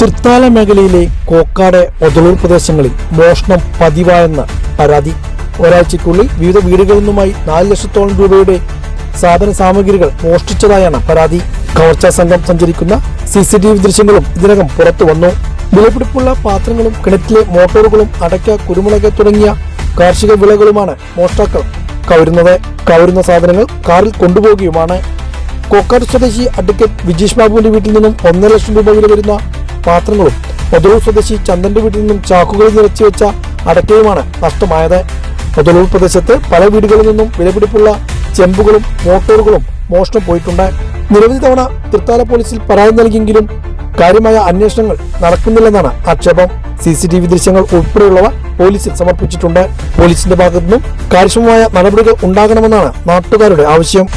തൃത്താല മേഖലയിലെ കോക്കാട് ഒതളൂർ പ്രദേശങ്ങളിൽ മോഷണം പതിവായെന്ന പരാതി. ഒരാഴ്ചയ്ക്കുള്ളിൽ വിവിധ വീടുകളിൽ നിന്നുമായി 4 ലക്ഷത്തോളം രൂപയുടെ സാധന സാമഗ്രികൾ മോഷ്ടിച്ചതായാണ് പരാതി. കവർച്ചാ സംഘം സഞ്ചരിക്കുന്ന CCTV ദൃശ്യങ്ങളും ഇതിനകം പുറത്തു വന്നു. വിലപിടിപ്പുള്ള പാത്രങ്ങളും കിണറ്റിലെ മോട്ടോറുകളും അടയ്ക്ക, കുരുമുളക് തുടങ്ങിയ കാർഷിക വിളകളുമാണ് മോഷ്ടാക്കൾ കവരുന്നത്. കവരുന്ന സാധനങ്ങൾ കാറിൽ കൊണ്ടുപോവുകയുമാണ്. കോക്കാട് സ്വദേശി അഡ്വക്കേറ്റ് വിജീഷ് ബാബുവിന്റെ വീട്ടിൽ നിന്നും 1.5 ലക്ഷം രൂപ വില വരുന്ന പാത്രങ്ങളും ഒതളൂർ സ്വദേശി ചന്ദന്റെ വീട്ടിൽ നിന്നും ചാക്കുകളിൽ നിറച്ചു വെച്ച അടക്കയുമാണ് നഷ്ടമായത്. ഒതളൂർ പ്രദേശത്ത് പല വീടുകളിൽ നിന്നും വിലപിടിപ്പുള്ള ചെമ്പുകളും മോട്ടോറുകളും മോഷണം പോയിട്ടുണ്ട്. നിരവധി തവണ തൃത്താല പോലീസിൽ പരാതി നൽകിയെങ്കിലും കാര്യമായ അന്വേഷണങ്ങൾ നടക്കുന്നില്ലെന്നാണ് ആക്ഷേപം. CCTV ദൃശ്യങ്ങൾ ഉൾപ്പെടെയുള്ളവ പോലീസിൽ സമർപ്പിച്ചിട്ടുണ്ട്. പോലീസിന്റെ ഭാഗത്തുനിന്നും കാര്യക്ഷമമായ നടപടികൾ ഉണ്ടാകണമെന്നാണ് നാട്ടുകാരുടെ ആവശ്യം.